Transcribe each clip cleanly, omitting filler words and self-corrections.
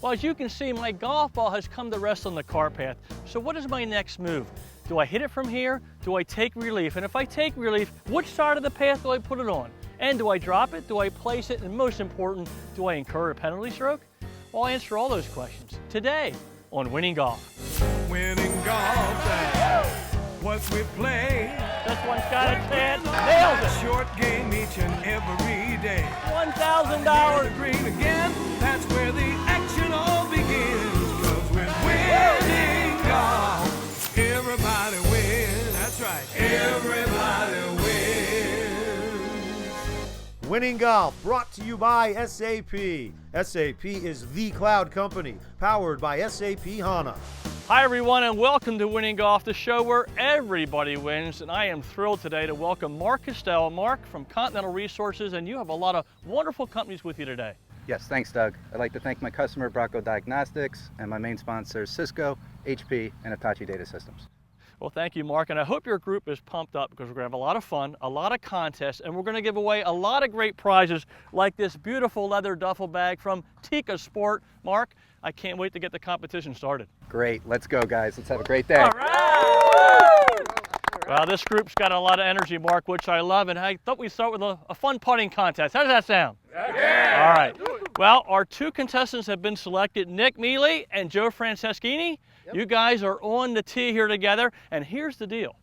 Well, as you can see, my golf ball has come to rest on the cart path. So what is my next move? Do I hit it from here? Do I take relief? And if I take relief, which side of the path do I put it on? And do I drop it? Do I place it? And most important, do I incur a penalty stroke? Well, I'll answer all those questions today on Winning Golf. Winning golf, that's what we play. This one's got a chance. Nails it. Short game each and every day. $1,000. Green again, that's where the action all begins. 'Cause with winning golf, everybody wins. That's right, everybody wins. Winning Golf, brought to you by SAP. SAP is the cloud company, powered by SAP HANA. Hi everyone, and welcome to Winning Golf, the show where everybody wins. And I am thrilled today to welcome Mark Costello. Mark from Continental Resources, and you have a lot of wonderful companies with you today. Yes, thanks Doug. I'd like to thank my customer Bracco Diagnostics and my main sponsors Cisco, HP, and Hitachi Data Systems. Well, thank you, Mark, and I hope your group is pumped up because we're going to have a lot of fun, a lot of contests, and we're going to give away a lot of great prizes like this beautiful leather duffel bag from Tika Sport. Mark, I can't wait to get the competition started. Great, let's go guys. Let's have a great day. All right! Well, this group's got a lot of energy, Mark, which I love, and I thought we'd start with a fun putting contest. How does that sound? Yeah. All right. Well, our two contestants have been selected, Nick Mealy and Joe Franceschini. Yep. You guys are on the tee here together, and here's the deal.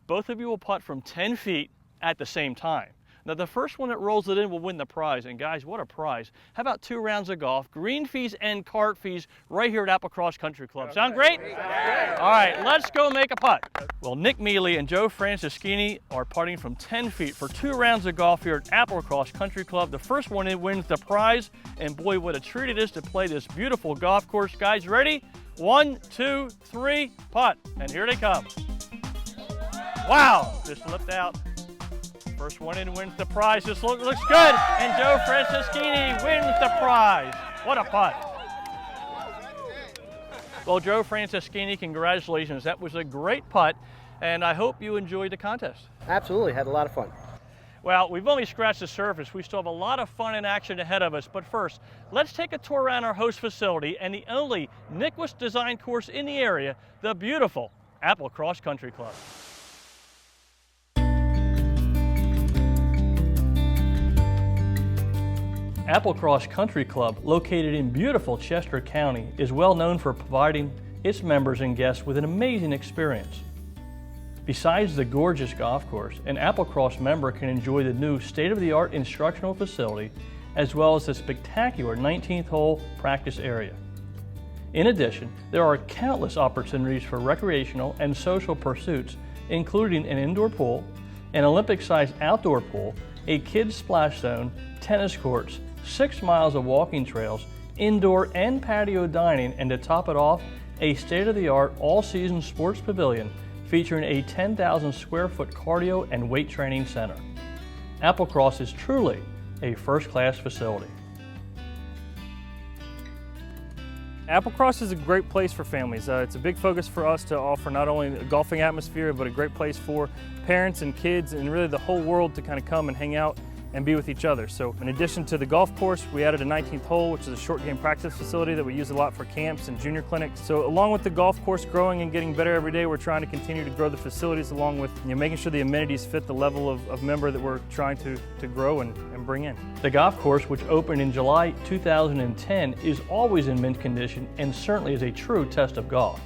Both of you will putt from 10 feet at the same time. Now, the first one that rolls it in will win the prize, and guys, what a prize. How about 2 rounds of golf, green fees and cart fees right here at Applecross Country Club. Sound great? All right, let's go make a putt. Well, Nick Mealy and Joe Franceschini are putting from 10 feet for 2 rounds of golf here at Applecross Country Club. The first one in wins the prize, and boy, what a treat it is to play this beautiful golf course. Guys, ready? 1, 2, 3, putt, and here they come. Wow, just slipped out. First one in wins the prize. This looks good, and Joe Franceschini wins the prize. What a putt. Well, Joe Franceschini, congratulations. That was a great putt, and I hope you enjoyed the contest. Absolutely, had a lot of fun. Well, we've only scratched the surface. We still have a lot of fun and action ahead of us. But first, let's take a tour around our host facility and the only Nyquist design course in the area, the beautiful Applecross Country Club. Applecross Country Club, located in beautiful Chester County, is well known for providing its members and guests with an amazing experience. Besides the gorgeous golf course, an Applecross member can enjoy the new state-of-the-art instructional facility as well as the spectacular 19th hole practice area. In addition, there are countless opportunities for recreational and social pursuits, including an indoor pool, an Olympic-sized outdoor pool, a kids' splash zone, tennis courts, 6 miles of walking trails, indoor and patio dining, and to top it off, a state-of-the-art all-season sports pavilion featuring a 10,000 square foot cardio and weight training center. Applecross is truly a first-class facility. Applecross is a great place for families. It's a big focus for us to offer not only a golfing atmosphere, but a great place for parents and kids and really the whole world to kind of come and hang out and be with each other. So in addition to the golf course, we added a 19th hole, which is a short game practice facility that we use a lot for camps and junior clinics. So along with the golf course growing and getting better every day, we're trying to continue to grow the facilities along with making sure the amenities fit the level of member that we're trying to grow and bring in. The golf course, which opened in July 2010, is always in mint condition and certainly is a true test of golf.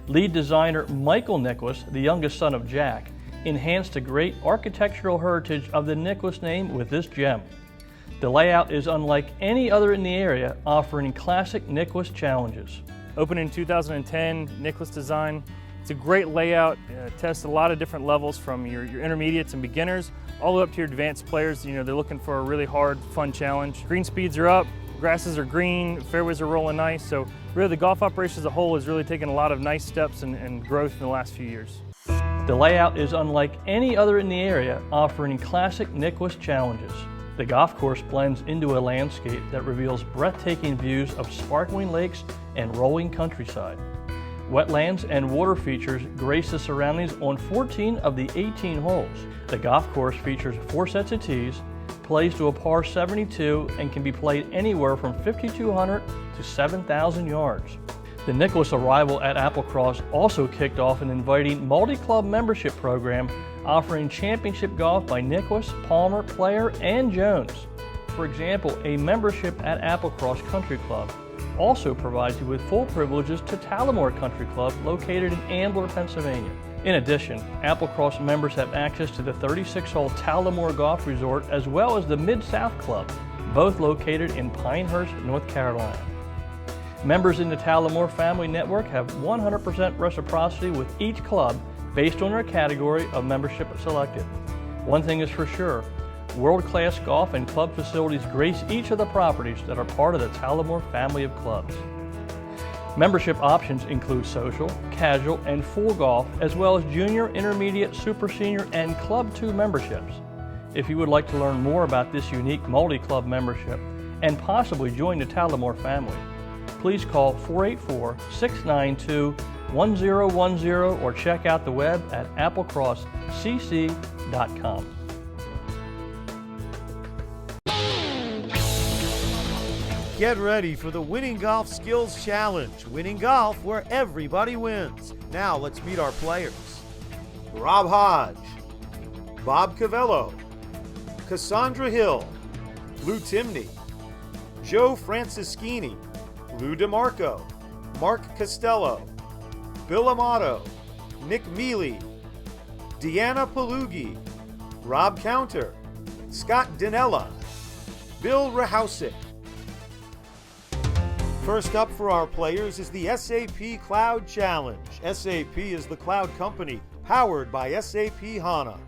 Lead designer Michael Nyquist, the youngest son of Jack, enhanced the great architectural heritage of the Nyquist name with this gem. The layout is unlike any other in the area, offering classic Nyquist challenges. Opened in 2010, Nyquist design. It's a great layout, tests a lot of different levels from your intermediates and beginners all the way up to your advanced players. They're looking for a really hard, fun challenge. Green speeds are up, grasses are green, fairways are rolling nice. So really the golf operation as a whole has really taken a lot of nice steps and growth in the last few years. The layout is unlike any other in the area, offering classic Nyquist challenges. The golf course blends into a landscape that reveals breathtaking views of sparkling lakes and rolling countryside. Wetlands and water features grace the surroundings on 14 of the 18 holes. The golf course features 4 sets of tees, plays to a par 72 and can be played anywhere from 5,200 to 7,000 yards. The Nicholas arrival at Applecross also kicked off an inviting multi-club membership program offering championship golf by Nicholas, Palmer, Player, and Jones. For example, a membership at Applecross Country Club also provides you with full privileges to Tallamore Country Club located in Ambler, Pennsylvania. In addition, Applecross members have access to the 36-hole Tallamore Golf Resort as well as the Mid-South Club, both located in Pinehurst, North Carolina. Members in the Tallamore Family Network have 100% reciprocity with each club based on their category of membership selected. One thing is for sure, world-class golf and club facilities grace each of the properties that are part of the Tallamore family of clubs. Membership options include social, casual, and full golf, as well as junior, intermediate, super senior, and Club 2 memberships. If you would like to learn more about this unique multi-club membership and possibly join the Tallamore family, please call 484-692-1010 or check out the web at applecrosscc.com. Get ready for the Winning Golf Skills Challenge. Winning golf where everybody wins. Now let's meet our players. Rob Hodge, Bob Cavello, Cassandra Hill, Lou Timney, Joe Francischini, Lou DeMarco, Mark Costello, Bill Amato, Nick Mealy, Deanna Palugi, Rob Counter, Scott Dinella, Bill Rahausick. First up for our players is the SAP Cloud Challenge. SAP is the cloud company powered by SAP HANA.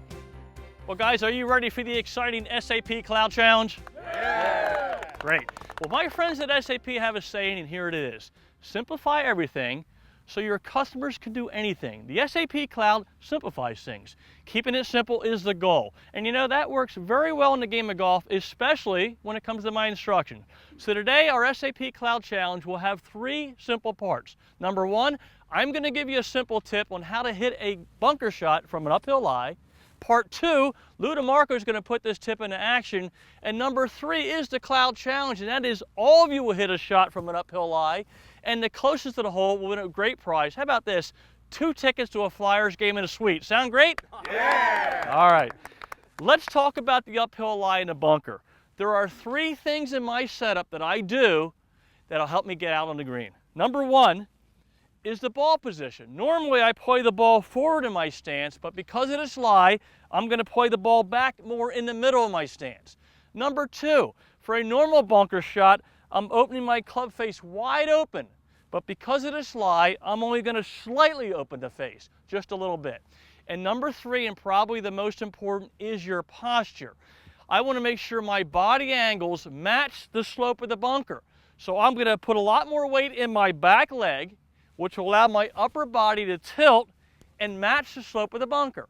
Well, guys, are you ready for the exciting SAP Cloud Challenge? Yeah! Great. Well, my friends at SAP have a saying, and here it is. Simplify everything so your customers can do anything. The SAP Cloud simplifies things. Keeping it simple is the goal. And you know, that works very well in the game of golf, especially when it comes to my instruction. So today, our SAP Cloud Challenge will have 3 simple parts. Number 1, I'm going to give you a simple tip on how to hit a bunker shot from an uphill lie. Part 2, Lou DeMarco is going to put this tip into action. And number 3 is the Cloud Challenge, and that is all of you will hit a shot from an uphill lie, and the closest to the hole will win a great prize. How about this? 2 tickets to a Flyers game in a suite. Sound great? Yeah! All right. Let's talk about the uphill lie in the bunker. There are 3 things in my setup that I do that'll help me get out on the green. Number 1 is the ball position. Normally I play the ball forward in my stance, but because of this lie, I'm going to play the ball back more in the middle of my stance. Number 2, for a normal bunker shot, I'm opening my club face wide open, but because of this lie, I'm only going to slightly open the face, just a little bit. And number 3, and probably the most important, is your posture. I want to make sure my body angles match the slope of the bunker. So I'm going to put a lot more weight in my back leg, which will allow my upper body to tilt and match the slope of the bunker.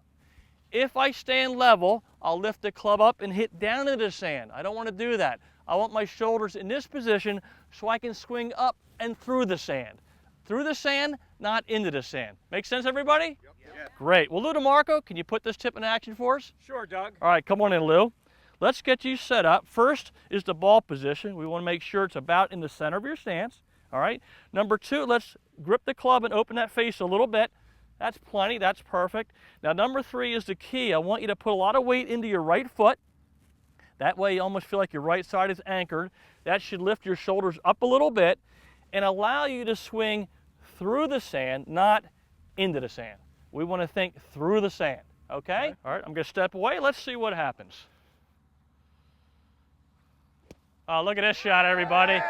If I stand level, I'll lift the club up and hit down into the sand. I don't want to do that. I want my shoulders in this position so I can swing up and through the sand. Through the sand, not into the sand. Make sense, everybody? Yep. Great. Well, Lou DeMarco, can you put this tip in action for us? Sure, Doug. All right, come on in, Lou. Let's get you set up. First is the ball position. We want to make sure it's about in the center of your stance. All right. Number 2, let's grip the club and open that face a little bit. That's plenty. That's perfect. Now, number 3 is the key. I want you to put a lot of weight into your right foot. That way you almost feel like your right side is anchored. That should lift your shoulders up a little bit and allow you to swing through the sand, not into the sand. We want to think through the sand, okay? All right, I'm going to step away. Let's see what happens. Oh, look at this shot, everybody.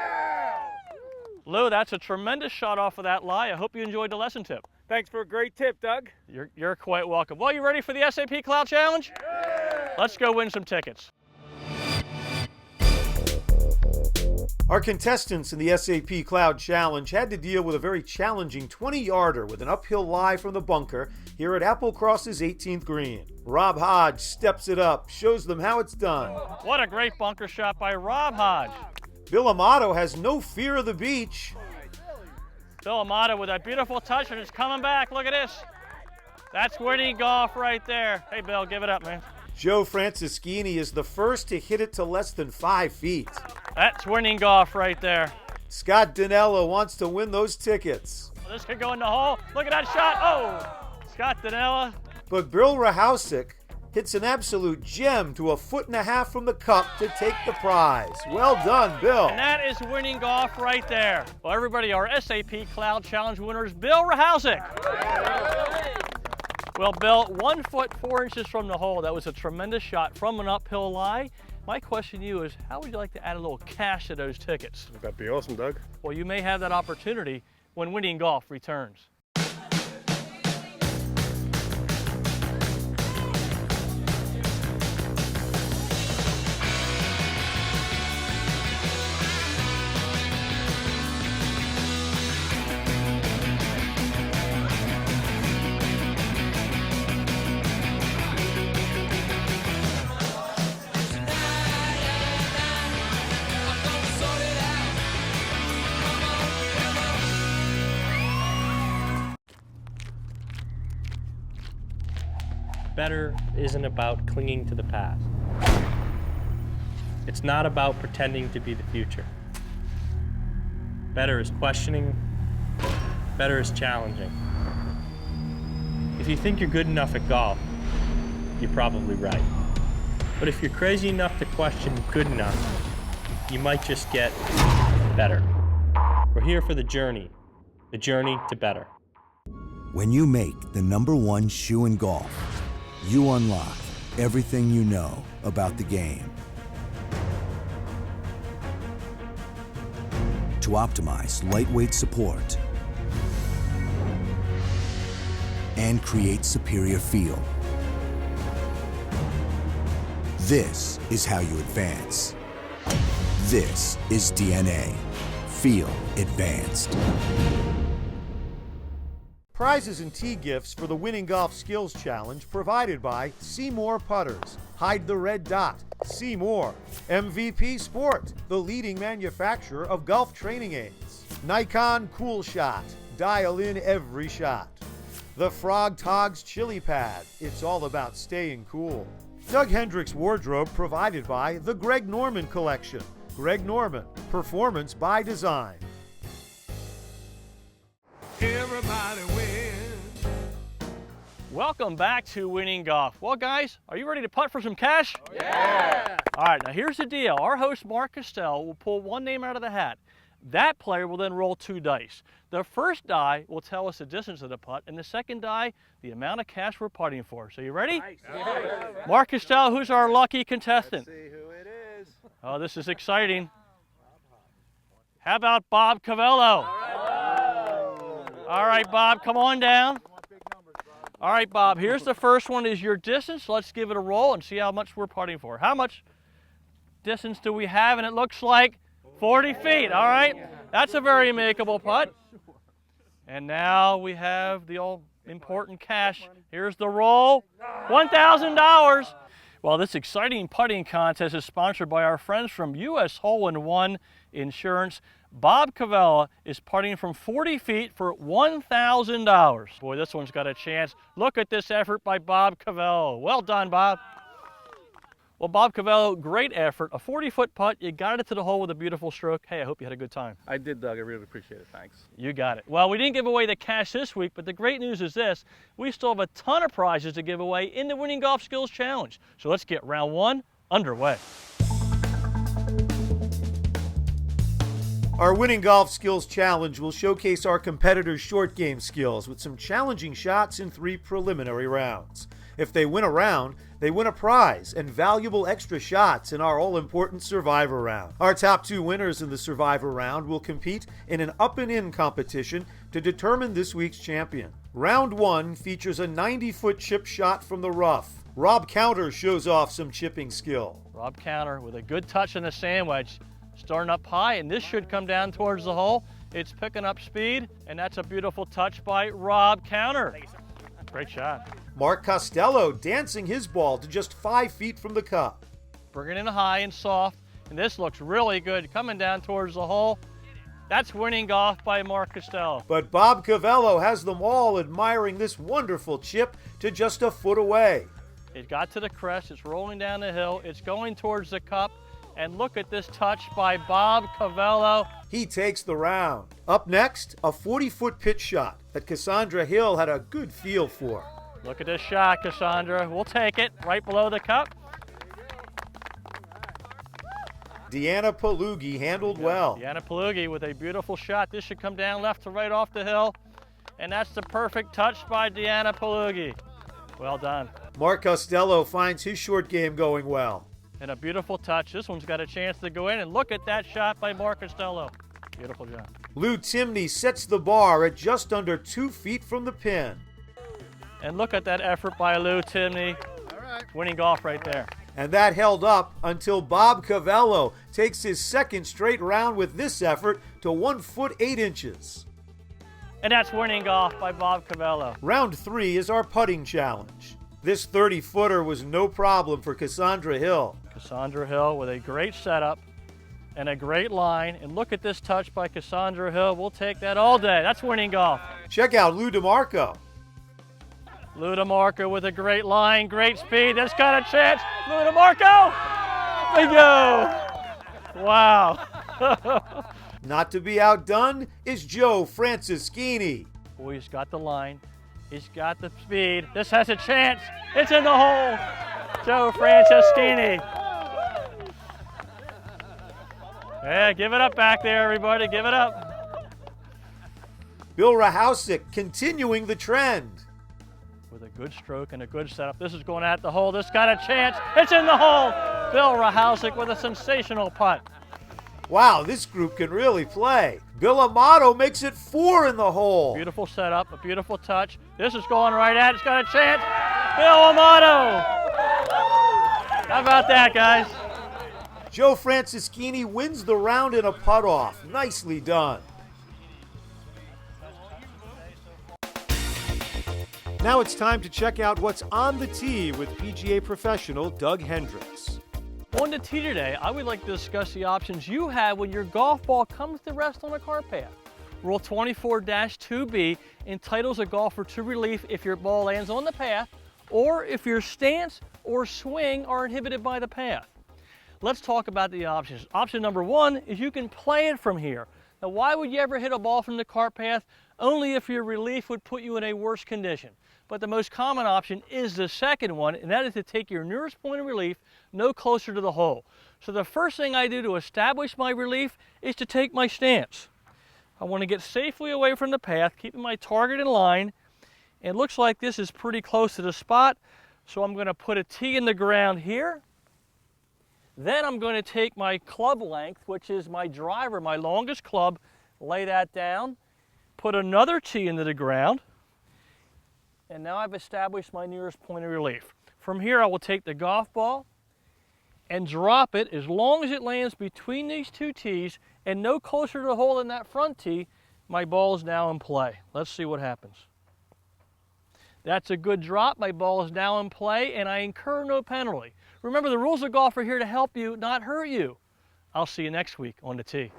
Lou, that's a tremendous shot off of that lie. I hope you enjoyed the lesson tip. Thanks for a great tip, Doug. You're quite welcome. Well, you ready for the SAP Cloud Challenge? Yeah. Let's go win some tickets. Our contestants in the SAP Cloud Challenge had to deal with a very challenging 20-yarder with an uphill lie from the bunker here at Applecross's 18th green. Rob Hodge steps it up, shows them how it's done. What a great bunker shot by Rob Hodge. Bill Amato has no fear of the beach. Bill Amato with that beautiful touch, and it's coming back. Look at this. That's winning golf right there. Hey, Bill, give it up, man. Joe Francischini is the first to hit it to less than 5 feet. That's winning golf right there. Scott Dinella wants to win those tickets. Well, this could go in the hole. Look at that shot. Oh, Scott Dinella. But Bill Rahausick hits an absolute gem to 1.5 feet from the cup to take the prize. Well done, Bill. And that is winning golf right there. Well, everybody, our SAP Cloud Challenge winner is Bill Rahausick. Well, Bill, 1 foot 4 inches from the hole. That was a tremendous shot from an uphill lie. My question to you is, how would you like to add a little cash to those tickets? That'd be awesome, Doug. Well, you may have that opportunity when Winning Golf returns. Better isn't about clinging to the past. It's not about pretending to be the future. Better is questioning. Better is challenging. If you think you're good enough at golf, you're probably right. But if you're crazy enough to question good enough, you might just get better. We're here for the journey to better. When you make the #1 shoe in golf, you unlock everything you know about the game. To optimize lightweight support and create superior feel. This is how you advance. This is DNA. Feel advanced. Prizes and tee gifts for the Winning Golf Skills Challenge provided by Seymour Putters. Hide the red dot. Seymour. MVP Sport, the leading manufacturer of golf training aids. Nikon Cool Shot. Dial in every shot. The Frog Togs Chili Pad. It's all about staying cool. Doug Hendricks Wardrobe provided by the Greg Norman Collection. Greg Norman. Performance by design. Everybody wins. Welcome back to Winning Golf. Well, guys, are you ready to putt for some cash? Yeah! All right, now here's the deal. Our host, Mark Costell, will pull one name out of the hat. That player will then roll 2 dice. The first die will tell us the distance of the putt, and the second die, the amount of cash we're putting for. So you ready? Nice. Yeah. Mark Costell, who's our lucky contestant? Let's see who it is. Oh, this is exciting. How about Bob Cavello? All right, Bob, come on down. All right, Bob, here's the first one is your distance. Let's give it a roll and see how much we're putting for. How much distance do we have? And it looks like 40 feet, all right? That's a very makeable putt. And now we have the all important cash. Here's the roll, $1,000. Well, this exciting putting contest is sponsored by our friends from US Hole-in-One Insurance. Bob Cavella is putting from 40 feet for $1,000. Boy, this one's got a chance. Look at this effort by Bob Cavella. Well done, Bob. Well, Bob Cavello, great effort. A 40-foot putt. You got it to the hole with a beautiful stroke. Hey, I hope you had a good time. I did, Doug. I really appreciate it. Thanks. You got it. Well, we didn't give away the cash this week, but the great news is this. We still have a ton of prizes to give away in the Winning Golf Skills Challenge. So let's get round 1 underway. Our Winning Golf Skills Challenge will showcase our competitors' short game skills with some challenging shots in 3 preliminary rounds. If they win a round, they win a prize and valuable extra shots in our all-important Survivor round. Our top 2 winners in the Survivor round will compete in an up and in competition to determine this week's champion. Round 1 features a 90-foot chip shot from the rough. Rob Counter shows off some chipping skill. Rob Counter with a good touch in the sand wedge. Starting up high, and this should come down towards the hole. It's picking up speed, and that's a beautiful touch by Rob Counter. Great shot. Mark Costello dancing his ball to just 5 feet from the cup. Bringing it in high and soft, and this looks really good coming down towards the hole. That's Winning Golf by Mark Costello. But Bob Cavello has them all admiring this wonderful chip to just a foot away. It got to the crest, it's rolling down the hill, it's going towards the cup, and look at this touch by Bob Cavello. He takes the round. Up next, a 40-foot pitch shot that Cassandra Hill had a good feel for. Look at this shot, Cassandra. We'll take it right below the cup. Deanna Palugi handled well. Deanna Palugi with a beautiful shot. This should come down left to right off the hill. And that's the perfect touch by Deanna Palugi. Well done. Mark Costello finds his short game going well. And a beautiful touch. This one's got a chance to go in. And look at that shot by Mark Costello. Beautiful job. Lou Timney sets the bar at just under 2 feet from the pin. And look at that effort by Lou Timney. Winning golf right there. And that held up until Bob Cavello takes his second straight round with this effort to 1 foot 8 inches. And that's winning golf by Bob Cavello. Round 3 is our putting challenge. This 30-footer was no problem for Cassandra Hill. Cassandra Hill with a great setup and a great line. And look at this touch by Cassandra Hill. We'll take that all day. That's winning golf. Check out Lou DeMarco. Lou DeMarco with a great line, great speed. That's got a chance. Lou DeMarco! Bingo! Wow. Not to be outdone is Joe Franceschini. Boy, he's got the line. He's got the speed. This has a chance. It's in the hole. Joe Franceschini. Yeah, give it up back there, everybody. Give it up. Bill Rahausic continuing the trend. With a good stroke and a good setup. This is going at the hole. This got a chance. It's in the hole. Bill Rahausic with a sensational putt. Wow, this group can really play. Bill Amato makes it 4 in the hole. Beautiful setup, a beautiful touch. This is going right at it. It's got a chance. Bill Amato. How about that, guys? Joe Franceschini wins the round in a putt-off. Nicely done. Now it's time to check out what's on the tee with PGA professional Doug Hendricks. On the tee today, I would like to discuss the options you have when your golf ball comes to rest on a cart path. Rule 24-2B entitles a golfer to relief if your ball lands on the path or if your stance or swing are inhibited by the path. Let's talk about the options. Option number 1 is you can play it from here. Now, why would you ever hit a ball from the cart path? Only if your relief would put you in a worse condition. But the most common option is the second one, and that is to take your nearest point of relief no closer to the hole. So the first thing I do to establish my relief is to take my stance. I want to get safely away from the path, keeping my target in line. It looks like this is pretty close to the spot, so I'm going to put a tee in the ground here. Then I'm going to take my club length, which is my driver, my longest club, lay that down, put another tee into the ground, and now I've established my nearest point of relief. From here, I will take the golf ball and drop it as long as it lands between these two tees and no closer to the hole than that front tee. My ball is now in play. Let's see what happens. That's a good drop. My ball is now in play, and I incur no penalty. Remember, the rules of golf are here to help you, not hurt you. I'll see you next week on the tee.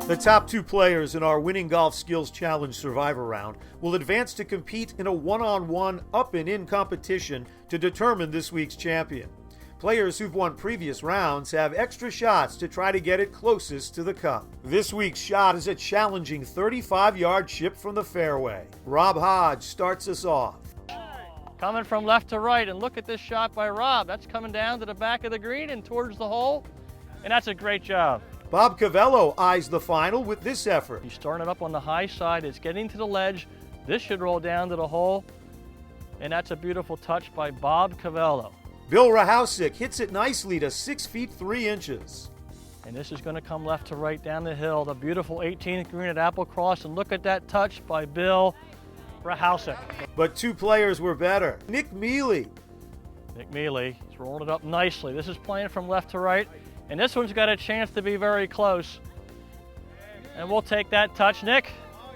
The top 2 players in our Winning Golf Skills Challenge Survivor Round will advance to compete in a one-on-one up-and-in competition to determine this week's champion. Players who've won previous rounds have extra shots to try to get it closest to the cup. This week's shot is a challenging 35-yard chip from the fairway. Rob Hodge starts us off. Coming from left to right, and look at this shot by Rob. That's coming down to the back of the green and towards the hole, and that's a great job. Bob Cavello eyes the final with this effort. He's starting it up on the high side. It's getting to the ledge. This should roll down to the hole, and that's a beautiful touch by Bob Cavello. Bill Rahausic hits it nicely to 6 feet 3 inches. And this is going to come left to right down the hill. The beautiful 18th green at Applecross, and look at that touch by Bill Rahausic. But 2 players were better. Nick Mealy. Nick Mealy is rolling it up nicely. This is playing from left to right, and this one's got a chance to be very close. And we'll take that touch, Nick.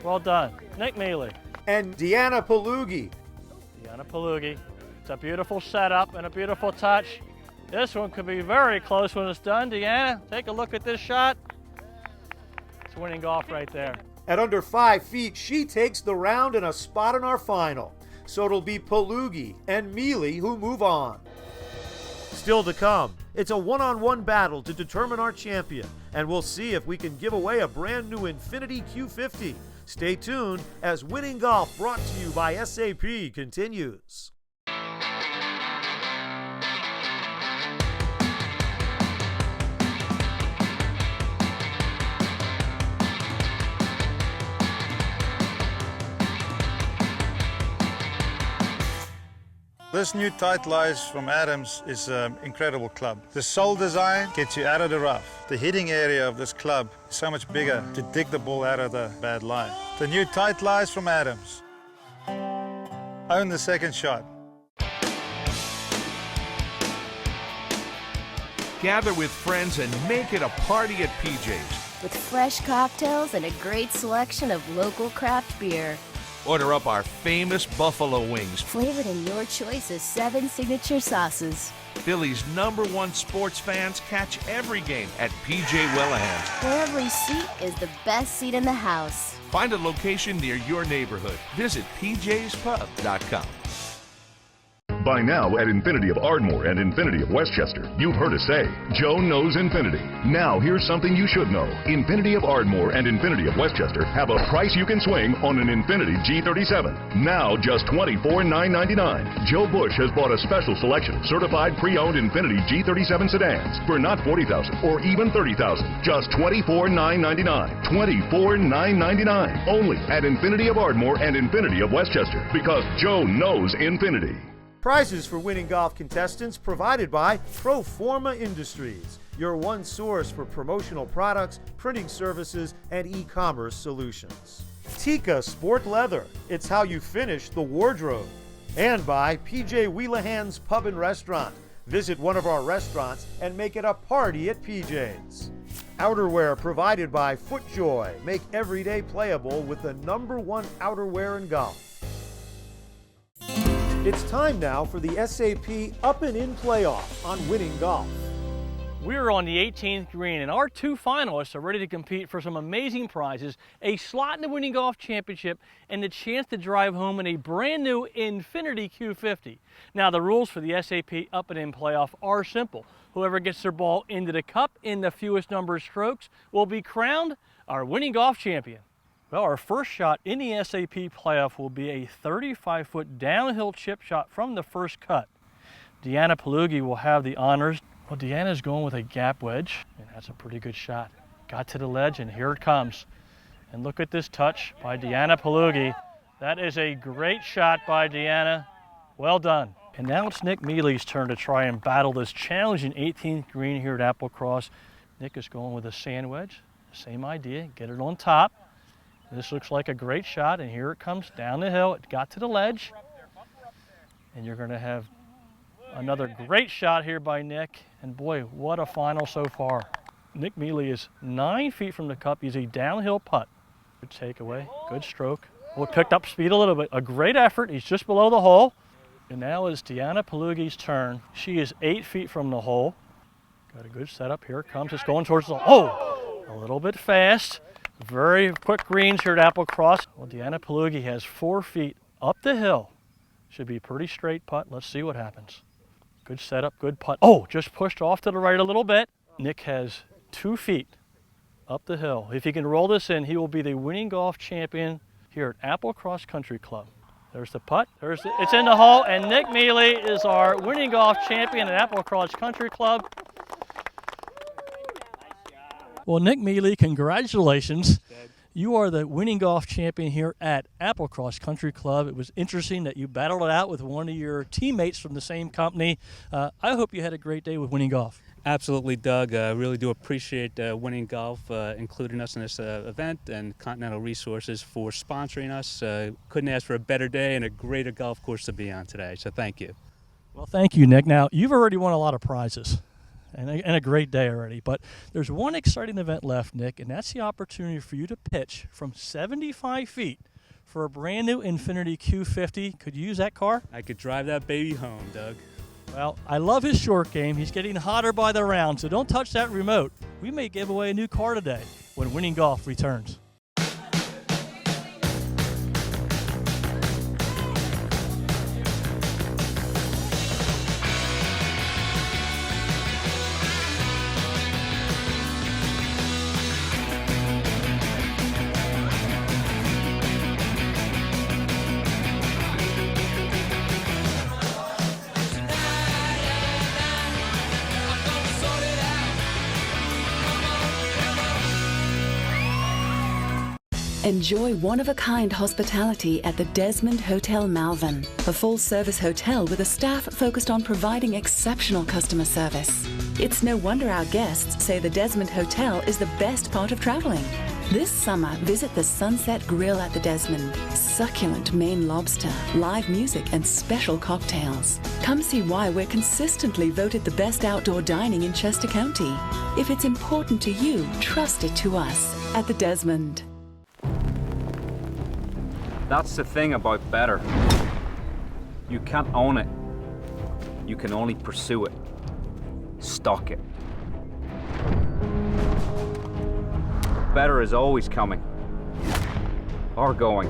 Well done. Nick Mealy. And Deanna Palugi. Deanna Palugi. It's a beautiful setup and a beautiful touch. This one could be very close when it's done. Deanna, take a look at this shot. It's winning golf right there. At under 5 feet, she takes the round and a spot in our final. So it'll be Palugi and Mealy who move on. Still to come, it's a one-on-one battle to determine our champion, and we'll see if we can give away a brand new Infiniti Q50. Stay tuned as Winning Golf, brought to you by SAP, continues. This new Tight Lies from Adams is an incredible club. The sole design gets you out of the rough. The hitting area of this club is so much bigger to dig the ball out of the bad lie. The new Tight Lies from Adams. Own the second shot. Gather with friends and make it a party at PJ's. With fresh cocktails and a great selection of local craft beer. Order up our famous buffalo wings, flavored in your choice of 7 signature sauces. Philly's #1 sports fans catch every game at PJ Wellahans. Where every seat is the best seat in the house. Find a location near your neighborhood. Visit pjspub.com. By now at Infiniti of Ardmore and Infiniti of Westchester, you've heard us say, Joe knows Infiniti. Now here's something you should know. Infiniti of Ardmore and Infiniti of Westchester have a price you can swing on an Infiniti G37. Now just $24,999. Joe Bush has bought a special selection of certified pre-owned Infiniti G37 sedans for not $40,000 or even $30,000. Just $24,999. $24,999. Only at Infiniti of Ardmore and Infiniti of Westchester, because Joe knows Infiniti. Prizes for Winning Golf contestants provided by Proforma Industries, your one source for promotional products, printing services, and e-commerce solutions. Tika Sport Leather, it's how you finish the wardrobe. And by PJ Wheelahan's Pub and Restaurant. Visit one of our restaurants and make it a party at PJ's. Outerwear provided by FootJoy. Make every day playable with the #1 outerwear in golf. It's time now for the SAP Up and In playoff on Winning Golf. We're on the 18th green, and our 2 finalists are ready to compete for some amazing prizes, a slot in the Winning Golf Championship, and the chance to drive home in a brand new Infiniti Q50. Now, the rules for the SAP Up and In playoff are simple. Whoever gets their ball into the cup in the fewest number of strokes will be crowned our Winning Golf Champion. Well, our first shot in the SAP playoff will be a 35-foot downhill chip shot from the first cut. Deanna Palugi will have the honors. Well, Deanna's going with a gap wedge, and that's a pretty good shot. Got to the ledge, and here it comes. And look at this touch by Deanna Palugi. That is a great shot by Deanna. Well done. And now it's Nick Mealy's turn to try and battle this challenging 18th green here at Applecross. Nick is going with a sand wedge. Same idea, get it on top. This looks like a great shot, and here it comes down the hill. It got to the ledge, and you're going to have another great shot here by Nick. And boy, what a final so far. Nick Mealy is 9 feet from the cup. He's a downhill putt. Good takeaway, good stroke. Well, picked up speed a little bit. A great effort. He's just below the hole. And now is Deanna Palugi's turn. She is 8 feet from the hole. Got a good setup. Here it comes. It's going towards the hole. A little bit fast. Very quick greens here at Applecross. Well, Deanna Palugi has 4 feet up the hill. Should be a pretty straight putt. Let's see what happens. Good setup, good putt. Oh, just pushed off to the right a little bit. Nick has 2 feet up the hill. If he can roll this in, he will be the Winning Golf Champion here at Applecross Country Club. There's the putt. It's in the hole, and Nick Mealy is our Winning Golf Champion at Applecross Country Club. Well, Nick Mealy, congratulations. You are the Winning Golf Champion here at Applecross Country Club. It was interesting that you battled it out with one of your teammates from the same company. I hope you had a great day with Winning Golf. Absolutely, Doug. I really do appreciate Winning Golf including us in this event, and Continental Resources for sponsoring us. Couldn't ask for a better day and a greater golf course to be on today, so thank you. Well, thank you, Nick. Now, you've already won a lot of prizes and a great day already, but there's one exciting event left, Nick, and that's the opportunity for you to pitch from 75 feet for a brand new Infiniti Q50. Could you use that car? I could drive that baby home, Doug. Well, I love his short game. He's getting hotter by the round, so don't touch that remote. We may give away a new car today when Winning Golf returns. Enjoy one-of-a-kind hospitality at the Desmond Hotel Malvern, a full-service hotel with a staff focused on providing exceptional customer service. It's no wonder our guests say the Desmond Hotel is the best part of traveling. This summer, visit the Sunset Grill at the Desmond. Succulent Maine lobster, live music, and special cocktails. Come see why we're consistently voted the best outdoor dining in Chester County. If it's important to you, trust it to us at the Desmond. That's the thing about better. You can't own it. You can only pursue it. Stalk it. Better is always coming. Or going.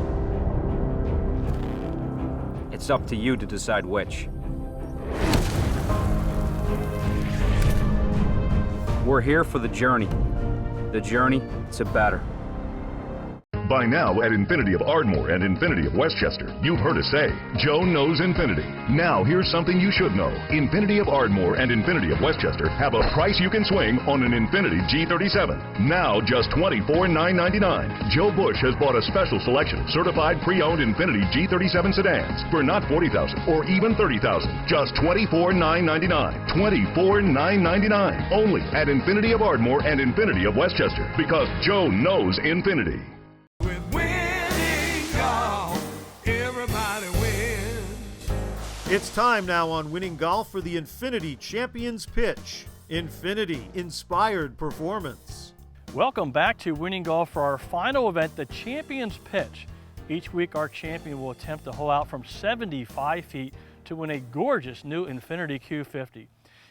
It's up to you to decide which. We're here for the journey to better. By now at Infiniti of Ardmore and Infiniti of Westchester, you've heard us say, Joe knows Infiniti. Now here's something you should know. Infiniti of Ardmore and Infiniti of Westchester have a price you can swing on an Infiniti G37. Now just $24,999. Joe Bush has bought a special selection of certified pre-owned Infiniti G37 sedans for not $40,000 or even $30,000. Just $24,999. $24,999. Only at Infiniti of Ardmore and Infiniti of Westchester, because Joe knows Infiniti. It's time now on Winning Golf for the Infiniti Champions Pitch. Infiniti, inspired performance. Welcome back to Winning Golf for our final event, the Champions Pitch. Each week our champion will attempt to hole out from 75 feet to win a gorgeous new Infiniti Q50.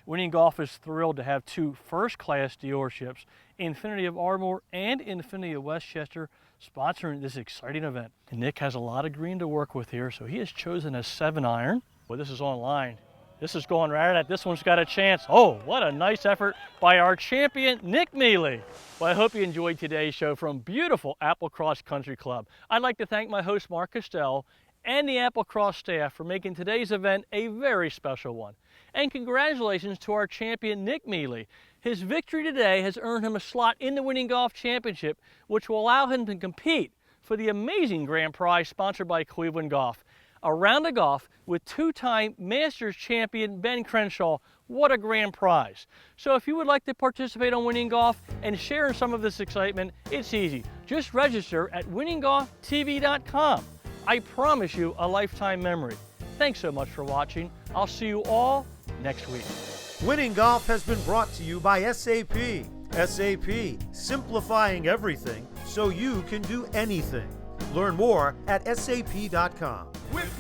Winning Golf is thrilled to have two first-class dealerships, Infiniti of Ardmore and Infiniti of Westchester, sponsoring this exciting event. And Nick has a lot of green to work with here, so he has chosen a 7-iron. Well, this is online. This is going right at this one's got a chance. Oh, what a nice effort by our champion, Nick Mealy. Well, I hope you enjoyed today's show from beautiful Applecross Country Club. I'd like to thank my host, Mark Costell, and the Applecross staff for making today's event a very special one. And congratulations to our champion, Nick Mealy. His victory today has earned him a slot in the Winning Golf Championship, which will allow him to compete for the amazing grand prize sponsored by Cleveland Golf. A round of golf with two-time Masters champion Ben Crenshaw. What a grand prize. So if you would like to participate on Winning Golf and share in some of this excitement, it's easy. Just register at winninggolftv.com. I promise you a lifetime memory. Thanks so much for watching. I'll see you all next week. Winning Golf has been brought to you by SAP. SAP, simplifying everything so you can do anything. Learn more at sap.com. With